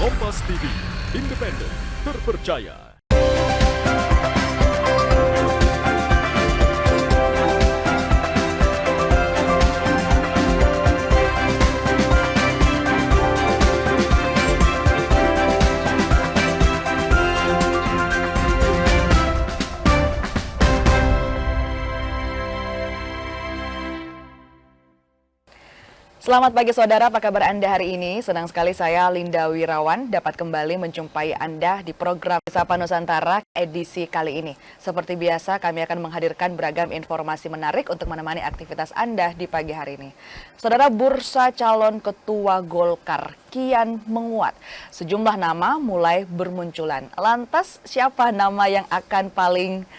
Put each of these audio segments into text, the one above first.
Kompas TV, independen, terpercaya. Selamat pagi saudara, apa kabar Anda hari ini? Senang sekali saya Linda Wirawan dapat kembali menjumpai Anda di program Sapa Nusantara edisi kali ini. Seperti biasa kami akan menghadirkan beragam informasi menarik untuk menemani aktivitas Anda di pagi hari ini. Saudara, bursa calon ketua Golkar kian menguat. Sejumlah nama mulai bermunculan. Lantas siapa nama yang akan paling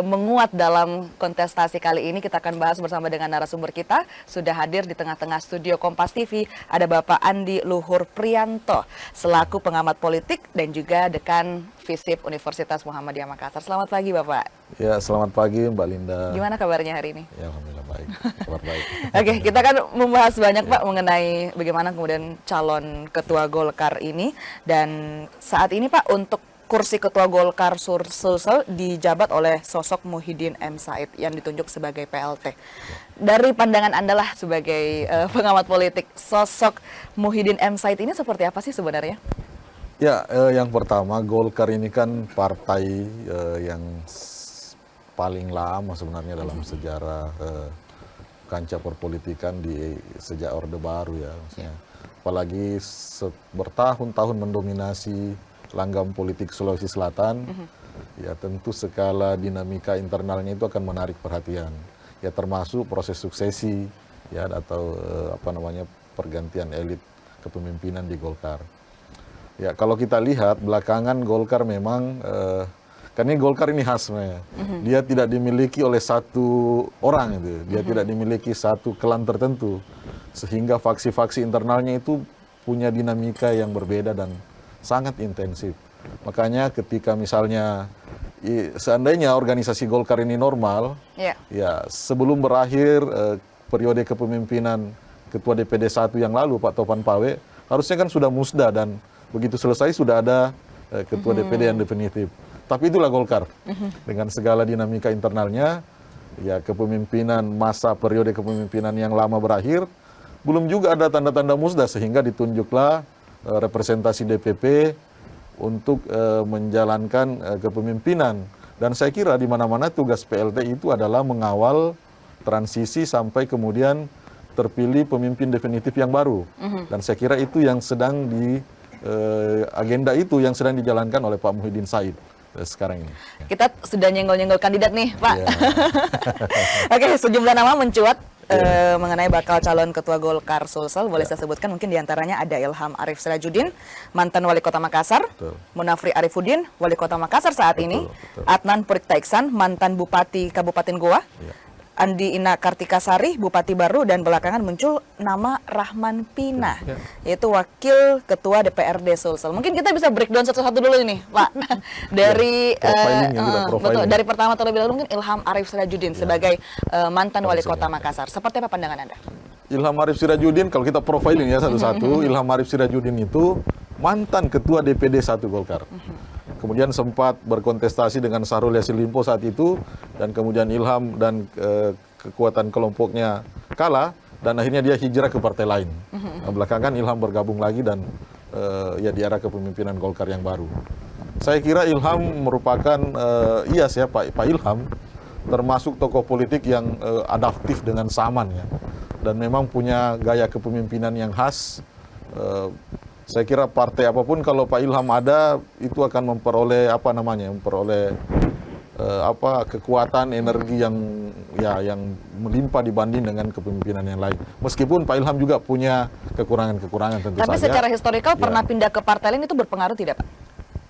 menguat dalam kontestasi kali ini? Kita akan bahas bersama dengan narasumber kita. Sudah hadir di tengah-tengah studio Kompas TV, ada Bapak Andi Luhur Priyanto, selaku pengamat politik dan juga dekan FISIP Universitas Muhammadiyah Makassar. Selamat pagi Bapak. Ya, selamat pagi Mbak Linda. Gimana kabarnya hari ini? Ya, alhamdulillah baik. Kabar baik. Oke, kita kan membahas banyak Pak mengenai bagaimana kemudian calon ketua Golkar ini. Dan saat ini Pak, untuk kursi ketua Golkar Sulsel dijabat oleh sosok Muhyiddin M. Said yang ditunjuk sebagai PLT. Dari pandangan Anda lah sebagai pengamat politik, sosok Muhyiddin M. Said ini seperti apa sih sebenarnya? Ya, yang pertama Golkar ini kan partai yang paling lama sebenarnya dalam sejarah kancah perpolitikan sejak Orde Baru ya. Maksudnya. Apalagi bertahun-tahun mendominasi langgam politik Sulawesi Selatan, ya tentu skala dinamika internalnya itu akan menarik perhatian. Ya termasuk proses suksesi ya atau pergantian elit kepemimpinan di Golkar. Ya kalau kita lihat belakangan Golkar memang karena Golkar ini khas sebenarnya. Dia tidak dimiliki oleh satu orang itu. Dia tidak dimiliki satu klan tertentu. Sehingga faksi-faksi internalnya itu punya dinamika yang berbeda dan sangat intensif. Makanya ketika misalnya seandainya organisasi Golkar ini normal, ya sebelum berakhir periode kepemimpinan Ketua DPD 1 yang lalu Pak Topan Pawe, harusnya kan sudah musda dan begitu selesai sudah ada Ketua DPD yang definitif. Tapi itulah Golkar dengan segala dinamika internalnya, ya kepemimpinan masa periode kepemimpinan yang lama berakhir, belum juga ada tanda-tanda musda sehingga ditunjuklah representasi DPP untuk menjalankan kepemimpinan. Dan saya kira di mana-mana tugas PLT itu adalah mengawal transisi sampai kemudian terpilih pemimpin definitif yang baru. Dan saya kira itu yang sedang agenda itu yang sedang dijalankan oleh Pak Muhyiddin Said sekarang ini. Kita sudah nyenggol-nyenggol kandidat nih Pak. Yeah. Oke, sejumlah nama mencuat mengenai bakal calon ketua Golkar Sulsel. Boleh saya sebutkan mungkin diantaranya ada Ilham Arif Sirajuddin, mantan wali kota Makassar, Munafri Arifuddin, wali kota Makassar saat ini, Adnan Purikta Iksan, mantan bupati Kabupaten Goa, Andi Ina Kartikasari, Bupati Baru, dan belakangan muncul nama Rahman Pina, yaitu Wakil Ketua DPRD Sulsel. Mungkin kita bisa breakdown satu-satu dulu ini, Pak. Dari dari pertama terlebih dahulu mungkin Ilham Arif Sirajuddin sebagai mantan wali kota Makassar. Seperti apa pandangan Anda? Ilham Arif Sirajuddin, kalau kita profiling ya satu-satu, Ilham Arif Sirajuddin itu mantan Ketua DPD 1 Golkar. Kemudian sempat berkontestasi dengan Syahrul Yassin Limpo saat itu, dan kemudian Ilham dan kekuatan kelompoknya kalah, dan akhirnya dia hijrah ke partai lain. Nah, belakangan Ilham bergabung lagi dan ya di era kepemimpinan Golkar yang baru. Saya kira Ilham merupakan, Pak Ilham termasuk tokoh politik yang adaptif dengan zaman ya, dan memang punya gaya kepemimpinan yang khas. Saya kira partai apapun kalau Pak Ilham ada itu akan memperoleh kekuatan energi yang melimpah dibanding dengan kepemimpinan yang lain. Meskipun Pak Ilham juga punya kekurangan-kekurangan tentu saja. Tapi secara historikal pernah pindah ke partai lain itu berpengaruh tidak Pak?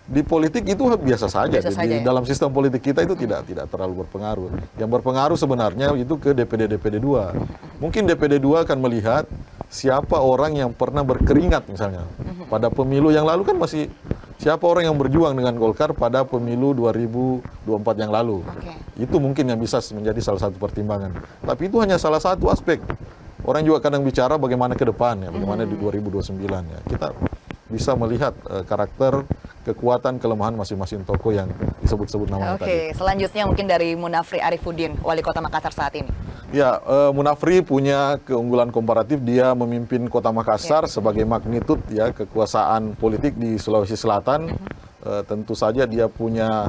Di politik itu biasa saja. Dalam sistem politik kita itu tidak terlalu berpengaruh. Yang berpengaruh sebenarnya itu ke DPD 2. Mungkin DPD 2 akan melihat siapa orang yang pernah berkeringat misalnya. Pada pemilu yang lalu kan masih siapa orang yang berjuang dengan Golkar pada pemilu 2024 yang lalu. Itu mungkin yang bisa menjadi salah satu pertimbangan. Tapi itu hanya salah satu aspek. Orang juga kadang bicara bagaimana ke depan ya, bagaimana di 2029 ya. Kita bisa melihat karakter, kekuatan, kelemahan masing-masing tokoh yang disebut-sebut namanya tadi. Oke, selanjutnya mungkin dari Munafri Arifuddin, Wali Kota Makassar saat ini. Ya, Munafri punya keunggulan komparatif. Dia memimpin Kota Makassar sebagai magnitud ya kekuasaan politik di Sulawesi Selatan. Tentu saja dia punya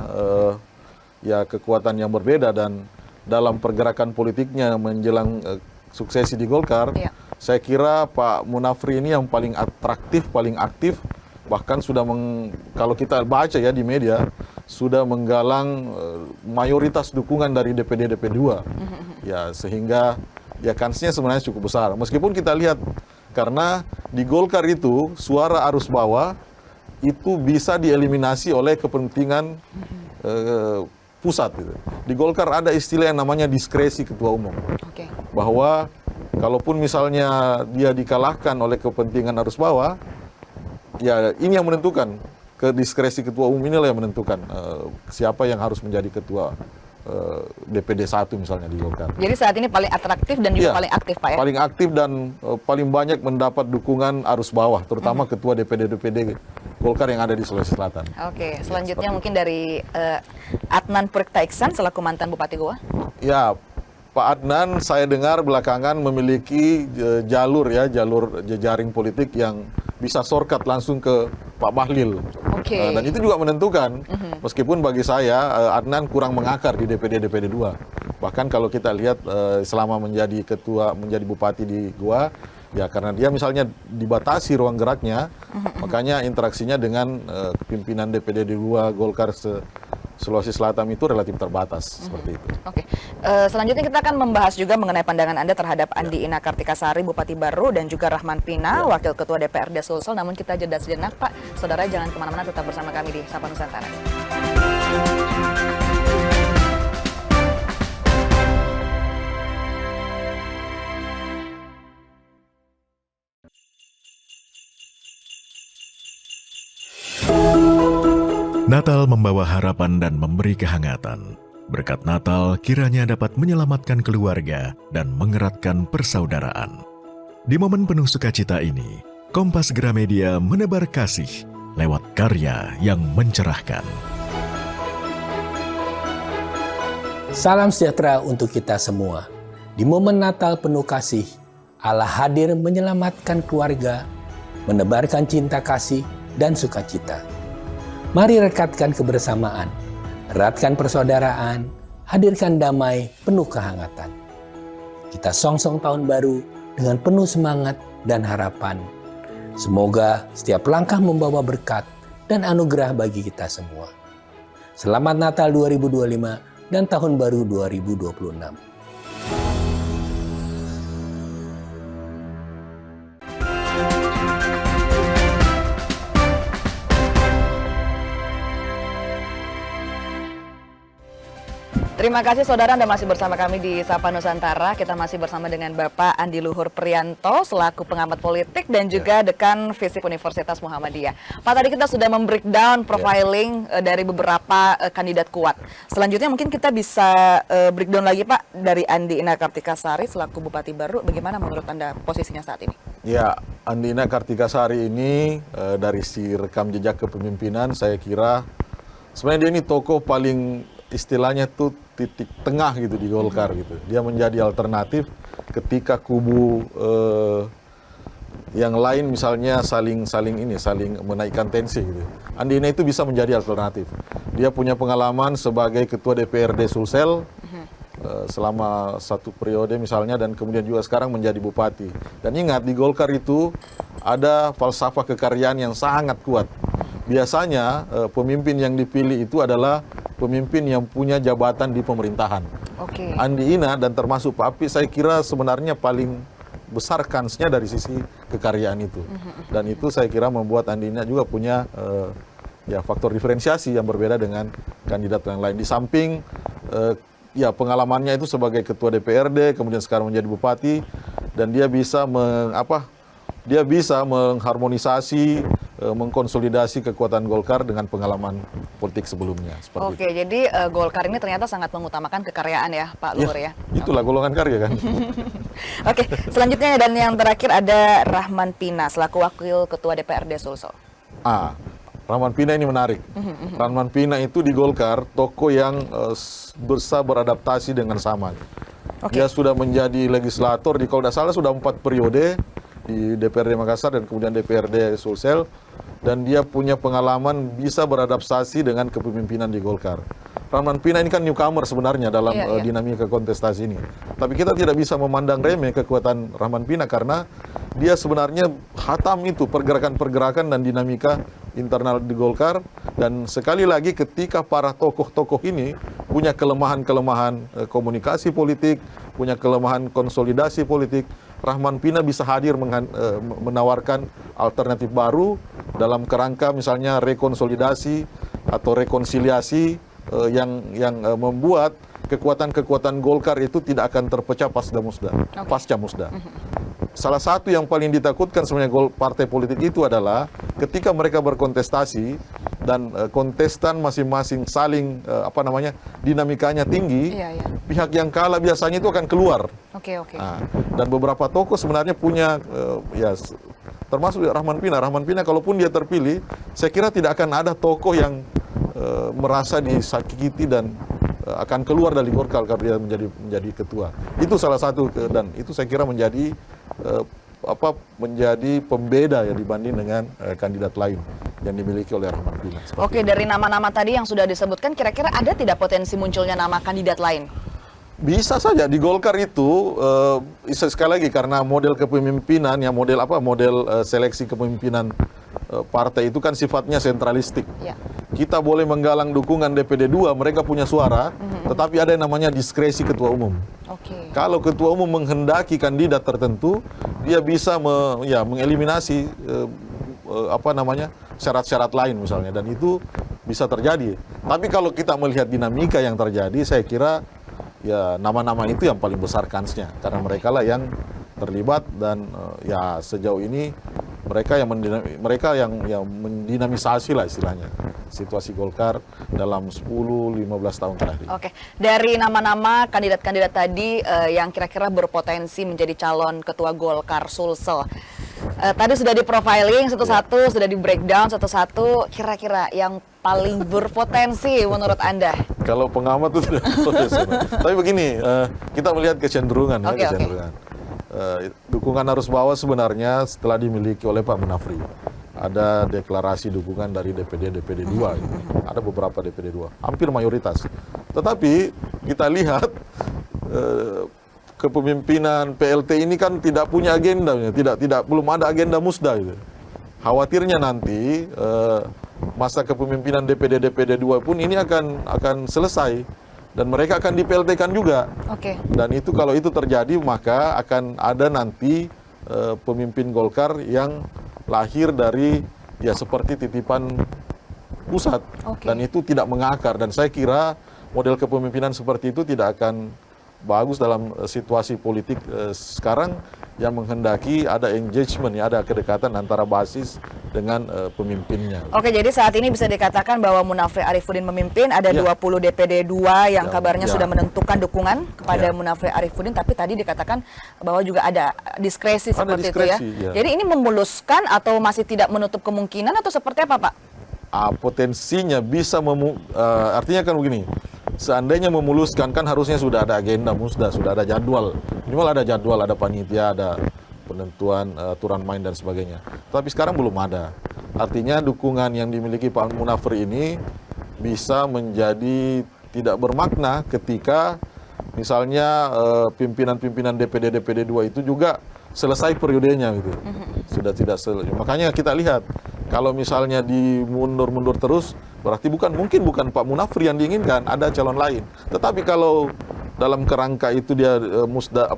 ya kekuatan yang berbeda, dan dalam pergerakan politiknya menjelang suksesi di Golkar, saya kira Pak Munafri ini yang paling atraktif, paling aktif, bahkan sudah kalau kita baca ya di media, sudah menggalang mayoritas dukungan dari DPD 2. Ya, sehingga ya kansnya sebenarnya cukup besar. Meskipun kita lihat, karena di Golkar itu suara arus bawah itu bisa dieliminasi oleh kepentingan pusat. Gitu. Di Golkar ada istilah yang namanya diskresi ketua umum. Bahwa kalaupun misalnya dia dikalahkan oleh kepentingan arus bawah, ya ini yang menentukan, ke diskresi ketua umum inilah yang menentukan siapa yang harus menjadi ketua DPD 1 misalnya di Golkar. Jadi saat ini paling atraktif dan juga paling aktif, Pak ya? Paling aktif dan paling banyak mendapat dukungan arus bawah, terutama ketua DPD Golkar yang ada di Sulawesi Selatan. Oke, selanjutnya mungkin dari Adnan Purikta Iksan selaku mantan Bupati Goa. Ya, Pak Adnan saya dengar belakangan memiliki jalur jejaring politik yang bisa shortcut langsung ke Pak Bahlil. Dan itu juga menentukan, meskipun bagi saya Adnan kurang mengakar di DPD 2. Bahkan kalau kita lihat selama menjadi bupati di Goa, ya karena dia misalnya dibatasi ruang geraknya, makanya interaksinya dengan pimpinan DPD 2 Golkar Sulawesi Selatan itu relatif terbatas, seperti itu. Oke, selanjutnya kita akan membahas juga mengenai pandangan Anda terhadap Andi Ina Kartikasari, Bupati Baru, dan juga Rahman Pina, Wakil Ketua DPRD Sulsel. Namun kita jeda sejenak, Pak. Saudara jangan kemana-mana, tetap bersama kami di Sapa Nusantara. Natal membawa harapan dan memberi kehangatan. Berkat Natal kiranya dapat menyelamatkan keluarga dan mengeratkan persaudaraan. Di momen penuh sukacita ini, Kompas Gramedia menebar kasih lewat karya yang mencerahkan. Salam sejahtera untuk kita semua. Di momen Natal penuh kasih, Allah hadir menyelamatkan keluarga, menebarkan cinta kasih dan sukacita. Mari rekatkan kebersamaan, eratkan persaudaraan, hadirkan damai penuh kehangatan. Kita songsong tahun baru dengan penuh semangat dan harapan. Semoga setiap langkah membawa berkat dan anugerah bagi kita semua. Selamat Natal 2025 dan Tahun Baru 2026. Terima kasih saudara, Anda masih bersama kami di Sapa Nusantara. Kita masih bersama dengan Bapak Andi Luhur Priyanto selaku pengamat politik dan juga Dekan Fisip Universitas Muhammadiyah. Pak, tadi kita sudah membreakdown profiling dari beberapa kandidat kuat. Selanjutnya mungkin kita bisa breakdown lagi Pak dari Andi Ina Kartikasari selaku Bupati Baru. Bagaimana menurut Anda posisinya saat ini? Ya, Andi Ina Kartikasari ini dari si rekam jejak kepemimpinan saya kira sebenarnya dia ini tokoh paling istilahnya tuh titik tengah gitu di Golkar gitu. Dia menjadi alternatif ketika kubu yang lain misalnya saling menaikkan tensi gitu. Andi Ina itu bisa menjadi alternatif. Dia punya pengalaman sebagai ketua DPRD Sulsel selama 1 periode misalnya, dan kemudian juga sekarang menjadi bupati. Dan ingat di Golkar itu ada falsafah kekaryaan yang sangat kuat. Biasanya pemimpin yang dipilih itu adalah pemimpin yang punya jabatan di pemerintahan. Andi Ina dan termasuk Pak Api saya kira sebenarnya paling besar kansnya dari sisi kekaryaan itu. Dan itu saya kira membuat Andi Ina juga punya faktor diferensiasi yang berbeda dengan kandidat yang lain. Di samping pengalamannya itu sebagai ketua DPRD, kemudian sekarang menjadi bupati, dan dia bisa mengharmonisasi, mengkonsolidasi kekuatan Golkar dengan pengalaman politik sebelumnya. Jadi Golkar ini ternyata sangat mengutamakan kekaryaan ya Pak Luhur ya? Itulah golongan karya kan. Selanjutnya dan yang terakhir ada Rahman Pina selaku Wakil Ketua DPRD Sulsel. Rahman Pina ini menarik. Rahman Pina itu di Golkar tokoh yang bisa beradaptasi dengan zaman. Dia sudah menjadi legislator di, kalau tidak salah sudah 4 periode di DPRD Makassar dan kemudian DPRD Sulsel, dan dia punya pengalaman bisa beradaptasi dengan kepemimpinan di Golkar. Rahman Pina ini kan newcomer sebenarnya dalam dinamika kontestasi ini. Tapi kita tidak bisa memandang remeh kekuatan Rahman Pina karena dia sebenarnya hatam itu pergerakan-pergerakan dan dinamika internal di Golkar. Dan sekali lagi ketika para tokoh-tokoh ini punya kelemahan-kelemahan komunikasi politik, punya kelemahan konsolidasi politik, Rahman Pina bisa hadir menawarkan alternatif baru dalam kerangka misalnya rekonsolidasi atau rekonsiliasi yang membuat kekuatan-kekuatan Golkar itu tidak akan terpecah pasca musda. Salah satu yang paling ditakutkan sebenarnya partai politik itu adalah ketika mereka berkontestasi dan kontestan masing-masing saling dinamikanya tinggi, pihak yang kalah biasanya itu akan keluar. Dan beberapa tokoh sebenarnya punya termasuk Rahman Pina. Rahman Pina kalaupun dia terpilih, saya kira tidak akan ada tokoh yang merasa disakiti dan akan keluar dari Golkar kalau dia menjadi ketua. Itu salah satu dan itu saya kira menjadi menjadi pembeda ya dibanding dengan kandidat lain yang dimiliki oleh Rahman Pina. Oke, dari nama-nama tadi yang sudah disebutkan, kira-kira ada tidak potensi munculnya nama kandidat lain? Bisa saja di Golkar itu sekali lagi karena model kepemimpinan ya model seleksi kepemimpinan partai itu kan sifatnya sentralistik. Kita boleh menggalang dukungan DPD 2, mereka punya suara, tetapi ada yang namanya diskresi ketua umum. Kalau ketua umum menghendaki kandidat tertentu, dia bisa mengeliminasi syarat-syarat lain misalnya, dan itu bisa terjadi. Tapi kalau kita melihat dinamika yang terjadi, saya kira ya nama-nama itu yang paling besar kansnya, karena mereka lah yang terlibat dan sejauh ini mereka yang mendinamisasi lah istilahnya situasi Golkar dalam 10-15 tahun terakhir. Oke, dari nama-nama kandidat-kandidat tadi yang kira-kira berpotensi menjadi calon ketua Golkar Sulsel, tadi sudah di-profiling satu-satu, sudah di-breakdown satu-satu, kira-kira yang paling berpotensi menurut Anda? Kalau pengamat itu tidak potensi. Tapi begini, kita melihat kecenderungan. Dukungan arus bawah sebenarnya setelah dimiliki oleh Pak Munafri. Ada deklarasi dukungan dari DPD 2. Ada beberapa DPD 2, hampir mayoritas. Tetapi kita lihat kepemimpinan PLT ini kan tidak punya agenda, belum ada agenda musda gitu. Khawatirnya nanti masa kepemimpinan DPD 2 pun ini akan selesai. Dan mereka akan di-PLT-kan juga. Dan itu kalau itu terjadi maka akan ada nanti pemimpin Golkar yang lahir dari seperti titipan pusat. Dan itu tidak mengakar. Dan saya kira model kepemimpinan seperti itu tidak akan bagus dalam situasi politik sekarang yang menghendaki ada engagement, ada kedekatan antara basis dengan pemimpinnya. Oke, jadi saat ini bisa dikatakan bahwa Munafri Arifuddin memimpin, ada 20 DPD 2 yang kabarnya sudah menentukan dukungan kepada Munafri Arifuddin, tapi tadi dikatakan bahwa juga ada diskresi seperti itu ya. Jadi ini memuluskan atau masih tidak menutup kemungkinan atau seperti apa, Pak? Potensinya bisa artinya kan begini. Seandainya memuluskan kan harusnya sudah ada agenda musda, sudah ada jadwal. Minimal ada jadwal, ada panitia, ada penentuan aturan main dan sebagainya. Tapi sekarang belum ada. Artinya dukungan yang dimiliki Pak Munafri ini bisa menjadi tidak bermakna ketika misalnya pimpinan-pimpinan DPD 2 itu juga selesai periodenya gitu. Sudah tidak selesai. Makanya kita lihat kalau misalnya dimundur-mundur terus, berarti bukan Pak Munafri yang diinginkan, ada calon lain. Tetapi kalau dalam kerangka itu dia musda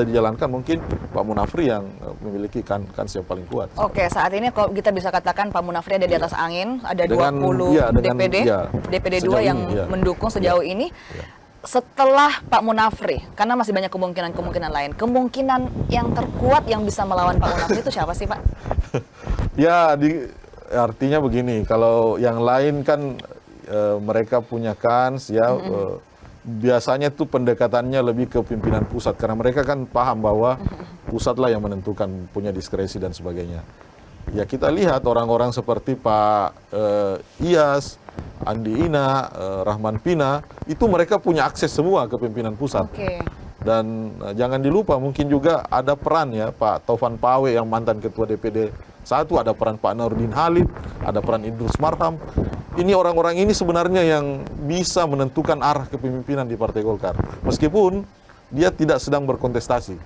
dijalankan, mungkin Pak Munafri yang memiliki kans yang paling kuat. Oke, saat ini kalau kita bisa katakan Pak Munafri ada di atas angin, ada 20 DPD 2 yang mendukung sejauh ini. Setelah Pak Munafri, karena masih banyak kemungkinan lain, kemungkinan yang terkuat yang bisa melawan Pak Munafri itu siapa sih, Pak? Artinya begini, kalau yang lain kan mereka punya kans biasanya tuh pendekatannya lebih ke pimpinan pusat karena mereka kan paham bahwa pusatlah yang menentukan, punya diskresi dan sebagainya. ya kita lihat orang-orang seperti Pak Iyas, Andi Ina, Rahman Pina, itu mereka punya akses semua ke pimpinan pusat. Oke. Dan jangan dilupa mungkin juga ada peran ya Pak Taufan Pawe yang mantan Ketua DPD 1, ada peran Pak Nurdin Halid, ada peran Idrus Marham. Ini orang-orang ini sebenarnya yang bisa menentukan arah kepemimpinan di Partai Golkar. Meskipun dia tidak sedang berkontestasi.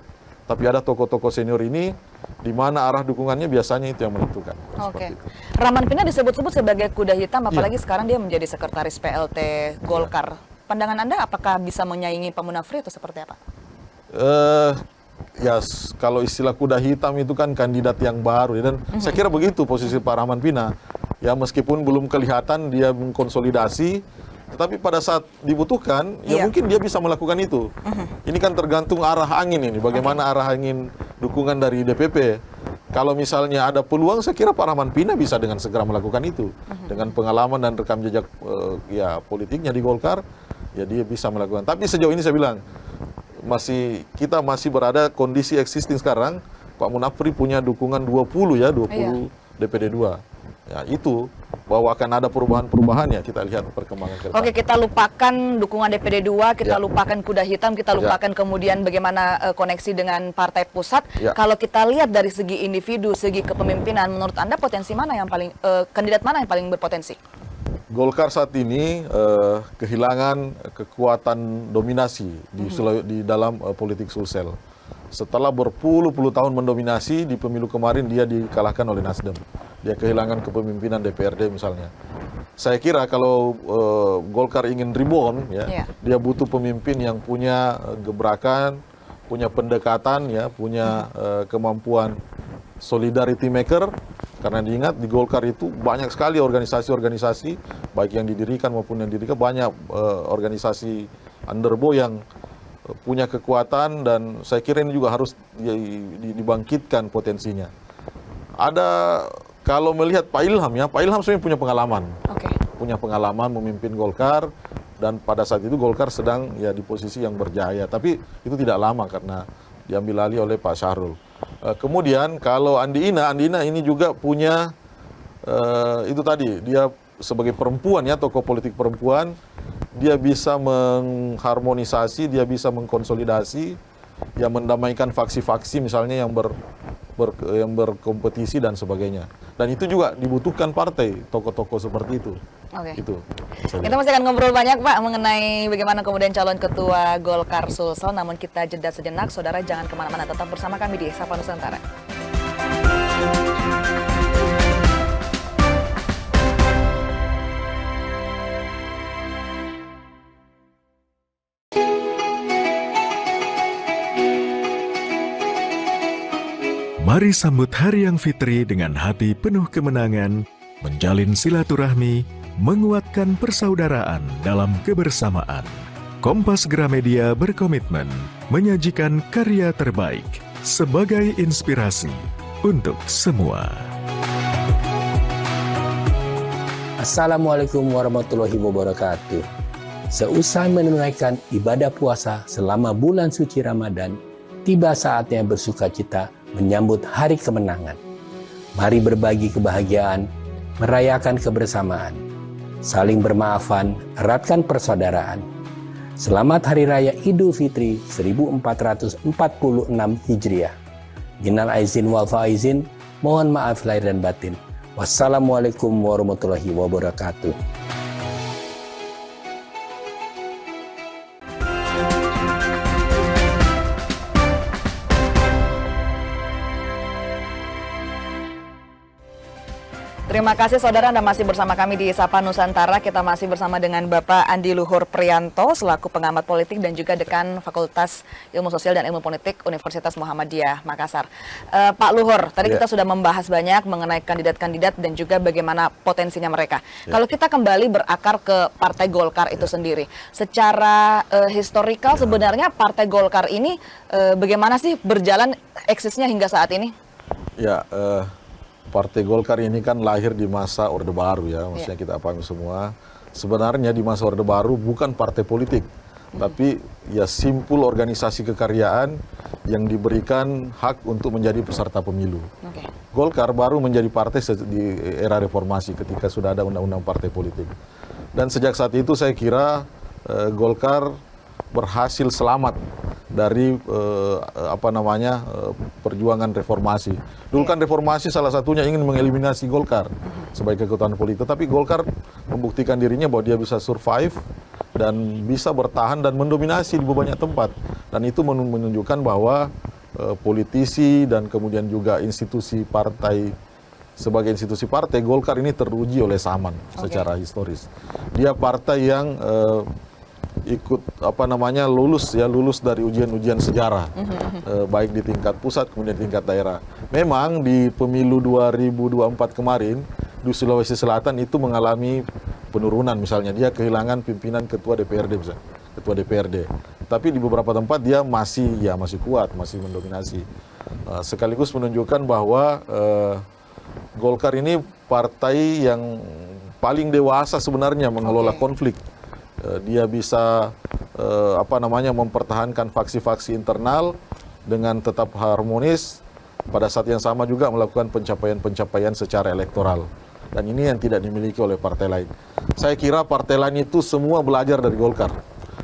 Tapi ada tokoh-tokoh senior ini di mana arah dukungannya biasanya itu yang menentukan. Oke. Rahman Pina disebut-sebut sebagai kuda hitam, apalagi sekarang dia menjadi sekretaris PLT Golkar. Pandangan Anda apakah bisa menyaingi Pak Munafri atau seperti apa? Ya kalau istilah kuda hitam itu kan kandidat yang baru ya, dan saya kira begitu posisi Pak Rahman Pina. Ya meskipun belum kelihatan dia mengkonsolidasi, tetapi pada saat dibutuhkan ya mungkin dia bisa melakukan itu. Ini kan tergantung arah angin ini, bagaimana arah angin dukungan dari DPP. Kalau misalnya ada peluang, saya kira Pak Rahman Pina bisa dengan segera melakukan itu. Dengan pengalaman dan rekam jejak politiknya di Golkar, ya dia bisa melakukan. Tapi sejauh ini saya bilang, kita masih berada kondisi existing sekarang. Pak Munafri punya dukungan 20 DPD 2. Ya itu bahwa akan ada perubahan-perubahan ya kita lihat perkembangan ke depan. Oke, kita lupakan dukungan DPD 2, kita lupakan kuda hitam, kita lupakan kemudian bagaimana koneksi dengan partai pusat. Kalau kita lihat dari segi individu, segi kepemimpinan, menurut Anda potensi mana yang paling kandidat mana yang paling berpotensi? Golkar saat ini kehilangan kekuatan dominasi di dalam politik Sulsel. Setelah berpuluh-puluh tahun mendominasi, di pemilu kemarin dia dikalahkan oleh Nasdem. Dia kehilangan kepemimpinan DPRD misalnya. Saya kira kalau Golkar ingin reborn, dia butuh pemimpin yang punya gebrakan, punya pendekatan, punya kemampuan solidarity maker. Karena diingat di Golkar itu banyak sekali organisasi-organisasi, baik yang didirikan maupun yang didirikan, banyak organisasi underbow yang punya kekuatan, dan saya kira ini juga harus dibangkitkan potensinya. Kalau melihat Pak Ilham Pak Ilham sebenarnya punya pengalaman. Punya pengalaman memimpin Golkar, dan pada saat itu Golkar sedang di posisi yang berjaya. Tapi itu tidak lama karena diambil alih oleh Pak Syahrul. Kemudian kalau Andi Ina ini juga punya itu tadi, dia sebagai perempuan tokoh politik perempuan, dia bisa mengharmonisasi, dia bisa mengkonsolidasi, mendamaikan faksi-faksi misalnya yang berkompetisi dan sebagainya. Dan itu juga dibutuhkan partai, tokoh-tokoh seperti itu. Itu. Kita masih akan ngobrol banyak Pak mengenai bagaimana kemudian calon ketua Golkar Sulsel, namun kita jeda sejenak. Saudara jangan kemana-mana, tetap bersama kami di Sapa Nusantara. Mari sambut Hari Yang Fitri dengan hati penuh kemenangan, menjalin silaturahmi, menguatkan persaudaraan dalam kebersamaan. Kompas Gramedia berkomitmen menyajikan karya terbaik sebagai inspirasi untuk semua. Assalamualaikum warahmatullahi wabarakatuh. Seusai menunaikan ibadah puasa selama bulan suci Ramadan, tiba saatnya bersukacita menyambut hari kemenangan. Mari berbagi kebahagiaan, merayakan kebersamaan, saling bermaafan, eratkan persaudaraan. Selamat Hari Raya Idul Fitri 1446 Hijriah. Minal aizin wal faizin, mohon maaf lahir dan batin. Wassalamualaikum warahmatullahi wabarakatuh. Terima kasih saudara, Anda masih bersama kami di Sapa Nusantara. Kita masih bersama dengan Bapak Andi Luhur Priyanto selaku pengamat politik dan juga Dekan Fakultas Ilmu Sosial dan Ilmu Politik Universitas Muhammadiyah Makassar. Pak Luhur, tadi kita sudah membahas banyak mengenai kandidat-kandidat dan juga bagaimana potensinya mereka. Kalau kita kembali berakar ke Partai Golkar itu sendiri, secara historikal sebenarnya Partai Golkar ini bagaimana sih berjalan eksisnya hingga saat ini? Partai Golkar ini kan lahir di masa Orde Baru maksudnya kita pahami semua. Sebenarnya di masa Orde Baru bukan partai politik, tapi ya simpul organisasi kekaryaan yang diberikan hak untuk menjadi peserta pemilu. Oke. Golkar baru menjadi partai di era reformasi ketika sudah ada undang-undang partai politik. Dan sejak saat itu saya kira Golkar berhasil selamat dari perjuangan reformasi. Dulu kan reformasi salah satunya ingin mengeliminasi Golkar sebagai kekuatan politik, tapi Golkar membuktikan dirinya bahwa dia bisa survive dan bisa bertahan dan mendominasi di banyak tempat. Dan itu menunjukkan bahwa politisi dan kemudian juga institusi partai, sebagai institusi partai, Golkar ini teruji oleh zaman secara historis. Dia partai yang ikut lulus dari ujian-ujian sejarah, baik di tingkat pusat kemudian di tingkat daerah. Memang di pemilu 2024 kemarin di Sulawesi Selatan itu mengalami penurunan, misalnya dia kehilangan pimpinan ketua DPRD, misalnya, ketua DPRD. Tapi di beberapa tempat dia masih kuat, masih mendominasi. Sekaligus menunjukkan bahwa Golkar ini partai yang paling dewasa sebenarnya mengelola konflik. Dia bisa mempertahankan faksi-faksi internal dengan tetap harmonis, pada saat yang sama juga melakukan pencapaian-pencapaian secara elektoral. Dan ini yang tidak dimiliki oleh partai lain. Saya kira partai lain itu semua belajar dari Golkar.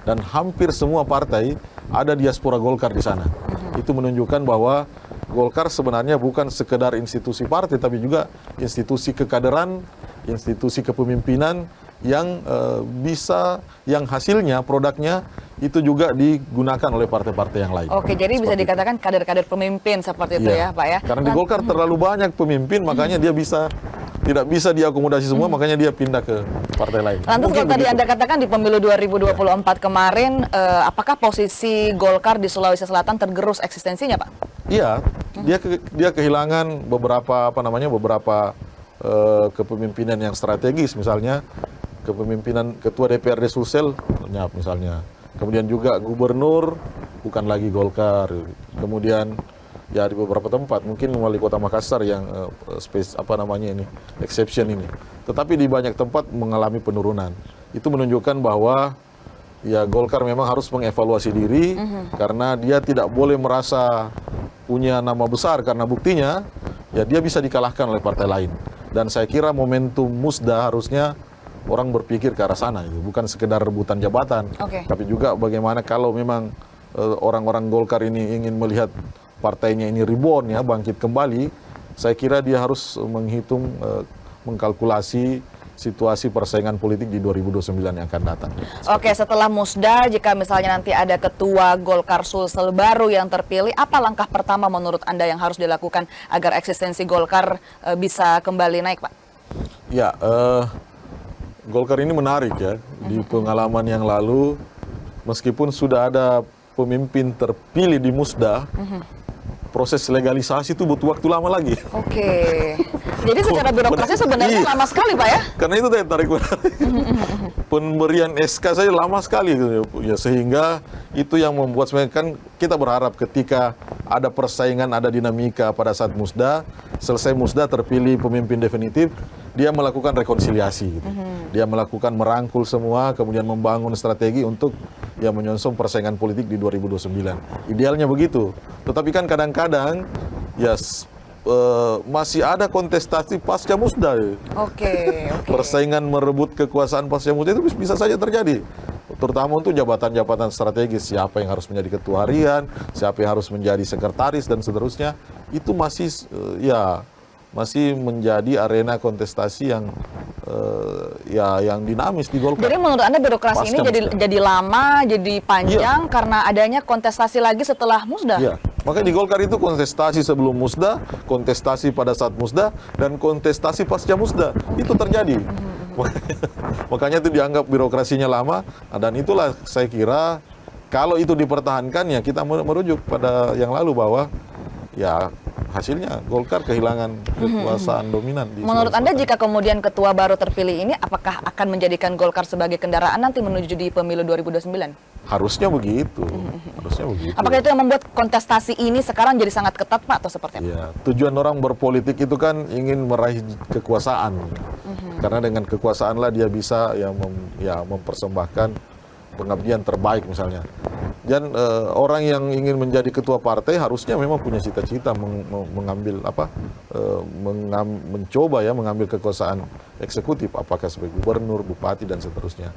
Dan hampir semua partai ada diaspora Golkar di sana. Itu menunjukkan bahwa Golkar sebenarnya bukan sekedar institusi partai, tapi juga institusi kekaderan, institusi kepemimpinan yang yang hasilnya, produknya itu juga digunakan oleh partai-partai yang lain. Oke, jadi bisa dikatakan kader-kader pemimpin seperti itu ya, Pak ya? Karena di Golkar terlalu banyak pemimpin, makanya dia tidak bisa diakomodasi semua, makanya dia pindah ke partai lain. Lantas kalau tadi Anda katakan di pemilu 2024 kemarin, apakah posisi Golkar di Sulawesi Selatan tergerus eksistensinya, Pak? Iya, dia kehilangan beberapa kepemimpinan yang strategis, misalnya kepemimpinan ketua DPRD Sulsel, misalnya. Kemudian juga gubernur bukan lagi Golkar. Kemudian ya di beberapa tempat, mungkin wali kota Makassar yang exception ini. Tetapi di banyak tempat mengalami penurunan. Itu menunjukkan bahwa ya Golkar memang harus mengevaluasi diri, karena dia tidak boleh merasa punya nama besar, karena buktinya ya dia bisa dikalahkan oleh partai lain. Dan saya kira momentum musda harusnya orang berpikir ke arah sana, bukan sekedar rebutan jabatan, tapi juga bagaimana kalau memang orang-orang Golkar ini ingin melihat partainya ini reborn, ya, bangkit kembali. Saya kira dia harus menghitung, mengkalkulasi situasi persaingan politik di 2029 yang akan datang. Oke, setelah musda, jika misalnya nanti ada ketua Golkar Sulsel baru yang terpilih, apa langkah pertama menurut Anda yang harus dilakukan agar eksistensi Golkar bisa kembali naik, Pak? Ya, Golkar ini menarik ya. Di pengalaman yang lalu, meskipun sudah ada pemimpin terpilih di musda, proses legalisasi itu butuh waktu lama lagi. Oke. Jadi secara birokrasi sebenarnya lama sekali, Pak ya? Karena itu saya tarik pemberian SK saja lama sekali gitu ya, sehingga itu yang membuat sebenarnya kan kita berharap ketika ada persaingan, ada dinamika pada saat musda, selesai musda terpilih pemimpin definitif, dia melakukan rekonsiliasi gitu. Dia melakukan merangkul semua, kemudian membangun strategi untuk ya menyongsong persaingan politik di 2029. Idealnya begitu. Tetapi kan kadang-kadang ya masih ada kontestasi pasca musda. Oke. Persaingan merebut kekuasaan pasca musda itu bisa saja terjadi. Terutama untuk jabatan-jabatan strategis, siapa yang harus menjadi ketua harian, siapa yang harus menjadi sekretaris dan seterusnya, itu masih menjadi arena kontestasi yang yang dinamis di Golkar. Jadi menurut Anda birokrasi ini jadi lama, jadi panjang karena adanya kontestasi lagi setelah musda? Iya. Makanya di Golkar itu kontestasi sebelum musda, kontestasi pada saat musda, dan kontestasi pasca musda. Itu terjadi. Makanya itu dianggap birokrasinya lama, dan itulah saya kira kalau itu dipertahankan ya kita merujuk pada yang lalu bahwa ya hasilnya Golkar kehilangan kekuasaan dominan. Menurut Anda jika kemudian ketua baru terpilih ini, apakah akan menjadikan Golkar sebagai kendaraan nanti menuju di pemilu 2029? Harusnya begitu. Harusnya begitu. Apakah itu yang membuat kontestasi ini sekarang jadi sangat ketat, Pak, atau seperti apa? Ya, tujuan orang berpolitik itu kan ingin meraih kekuasaan. Karena dengan kekuasaan lah dia bisa mempersembahkan pengabdian terbaik misalnya. Dan orang yang ingin menjadi ketua partai harusnya memang punya cita-cita mengambil mencoba ya mengambil kekuasaan eksekutif, apakah sebagai gubernur, bupati dan seterusnya,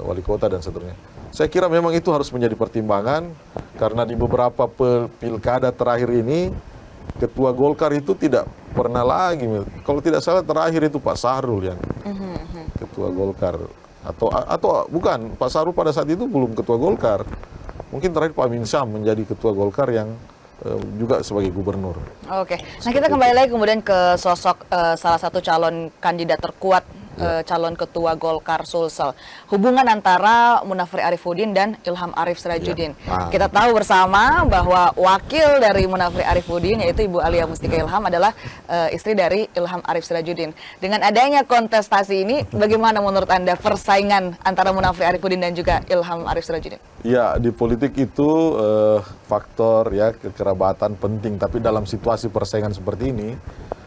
wali kota dan seterusnya. Saya kira memang itu harus menjadi pertimbangan karena di beberapa pilkada terakhir ini ketua Golkar itu tidak pernah lagi. Kalau tidak salah terakhir itu Pak Sahrul yang ketua Golkar atau bukan, Pak Sahrul pada saat itu belum ketua Golkar. Mungkin terakhir Pak Amin Syam menjadi ketua Golkar yang juga sebagai gubernur. Oke, nah kita kembali lagi kemudian ke sosok salah satu calon kandidat terkuat calon ketua Golkar Sulsel. Hubungan antara Munafri Arifuddin dan Ilham Arif Sirajuddin. Kita tahu bersama bahwa wakil dari Munafri Arifuddin yaitu Ibu Alia Mustika Ilham adalah istri dari Ilham Arif Sirajuddin. Dengan adanya kontestasi ini, bagaimana menurut Anda persaingan antara Munafri Arifuddin dan juga Ilham Arif Sirajuddin? Ya, di politik itu faktor ya kekerabatan penting, tapi dalam situasi persaingan seperti ini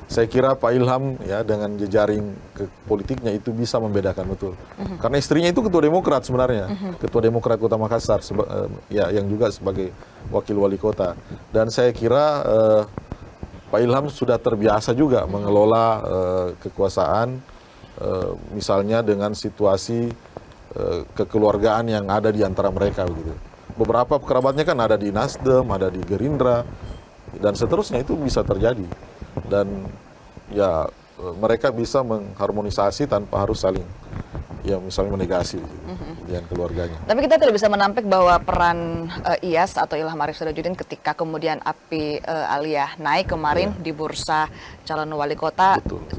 saya kira Pak Ilham ya dengan jejaring ke politiknya itu bisa membedakan betul. Karena istrinya itu ketua Demokrat sebenarnya, ketua Demokrat Kota Makassar, ya yang juga sebagai wakil wali kota. Dan saya kira Pak Ilham sudah terbiasa juga mengelola kekuasaan, misalnya dengan situasi kekeluargaan yang ada di antara mereka begitu. Beberapa kerabatnya kan ada di Nasdem, ada di Gerindra dan seterusnya, itu bisa terjadi. Dan ya mereka bisa mengharmonisasi tanpa harus saling ya misalnya menegasi dengan keluarganya. Tapi kita tidak bisa menampik bahwa peran Iyas atau Ilham Arif Sirajuddin ketika kemudian api Alia naik kemarin di bursa calon wali kota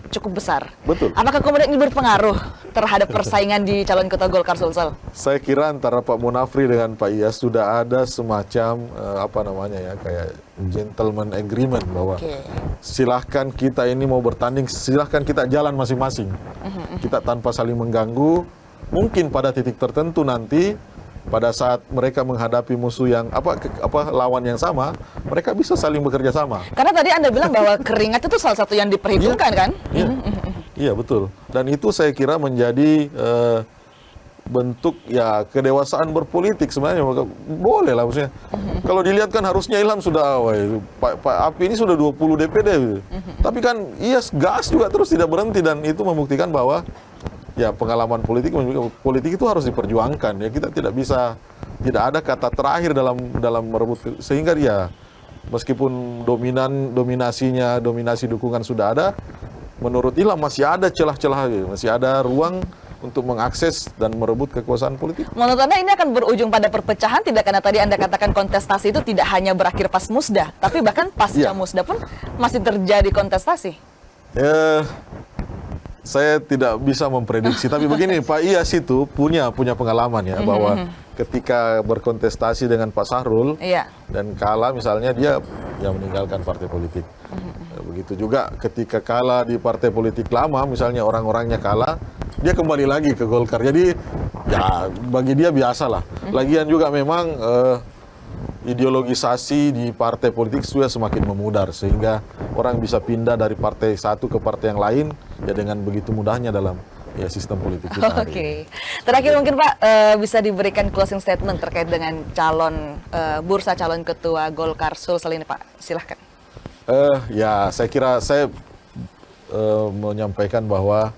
cukup besar. Betul. Apakah kemudian ini berpengaruh terhadap persaingan di calon ketua Golkar Sulsel? Saya kira antara Pak Munafri dengan Pak Iyas sudah ada semacam kayak gentleman agreement bahwa silahkan kita ini mau bertanding, silahkan kita jalan masing-masing. Kita tanpa saling mengganggu. Mungkin pada titik tertentu nanti pada saat mereka menghadapi musuh yang lawan yang sama, mereka bisa saling bekerja sama. Karena tadi Anda bilang bahwa keringat itu salah satu yang diperhitungkan kan? Iya betul. Dan itu saya kira menjadi bentuk ya kedewasaan berpolitik sebenarnya. Boleh lah maksudnya. Kalau dilihat kan harusnya Ilham sudah Pak Api ini sudah 20 DPD gitu. Tapi kan gas juga terus tidak berhenti, dan itu membuktikan bahwa ya pengalaman politik itu harus diperjuangkan ya. Kita tidak bisa, tidak ada kata terakhir dalam merebut, sehingga dia meskipun dominasi dukungan sudah ada, menurut Ilham masih ada celah-celah, masih ada ruang untuk mengakses dan merebut kekuasaan politik. Menurut Anda ini akan berujung pada perpecahan tidak? Karena tadi Anda katakan kontestasi itu tidak hanya berakhir pas musda, tapi bahkan pasca musda pun masih terjadi kontestasi. Saya tidak bisa memprediksi, tapi begini, Pak Iyas itu punya pengalaman ya, bahwa ketika berkontestasi dengan Pak Sahrul dan kalah misalnya, dia meninggalkan partai politik. Begitu juga ketika kalah di partai politik lama, misalnya orang-orangnya kalah, dia kembali lagi ke Golkar. Jadi ya bagi dia biasalah. Lagian juga memang ideologisasi di partai politik sudah semakin memudar, sehingga orang bisa pindah dari partai satu ke partai yang lain ya dengan begitu mudahnya dalam sistem politik kita. Oke. Terakhir mungkin Pak bisa diberikan closing statement terkait dengan bursa calon ketua Golkar Sulsel ini, Pak. Silahkan. Saya kira saya menyampaikan bahwa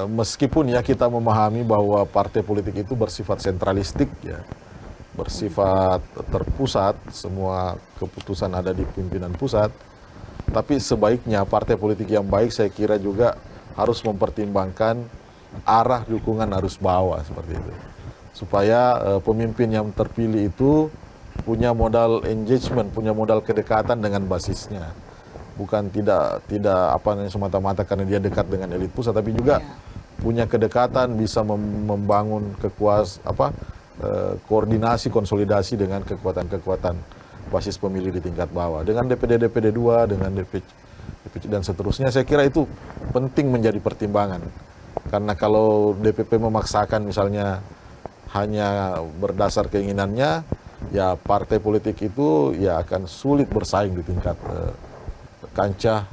meskipun ya kita memahami bahwa partai politik itu bersifat sentralistik ya, bersifat terpusat, semua keputusan ada di pimpinan pusat, tapi sebaiknya partai politik yang baik saya kira juga harus mempertimbangkan arah dukungan arus bawah seperti itu, supaya pemimpin yang terpilih itu punya modal engagement, punya modal kedekatan dengan basisnya, bukan tidak semata-mata karena dia dekat dengan elit pusat, tapi juga punya kedekatan, bisa membangun koordinasi, konsolidasi dengan kekuatan-kekuatan basis pemilih di tingkat bawah, dengan DPD 2, dengan DPC dan seterusnya. Saya kira itu penting menjadi pertimbangan, karena kalau DPP memaksakan misalnya hanya berdasar keinginannya, ya partai politik itu ya akan sulit bersaing di tingkat kancah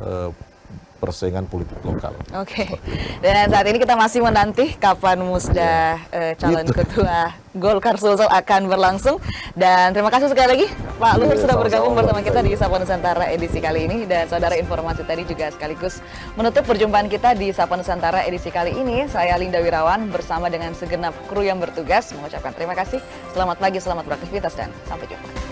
persaingan politik lokal. Oke, dan saat ini kita masih menanti kapan musda calon Gitu. ketua Golkar Sulsel akan berlangsung. Dan terima kasih sekali lagi Pak Luhur sudah Sama-sama, bergabung bersama Mbak kita di Nita. Sapa Nusantara edisi kali ini. Dan saudara, informasi tadi juga sekaligus menutup perjumpaan kita di Sapa Nusantara edisi kali ini. Saya Linda Wirawan bersama dengan segenap kru yang bertugas mengucapkan terima kasih. Selamat pagi, selamat beraktivitas, dan sampai jumpa.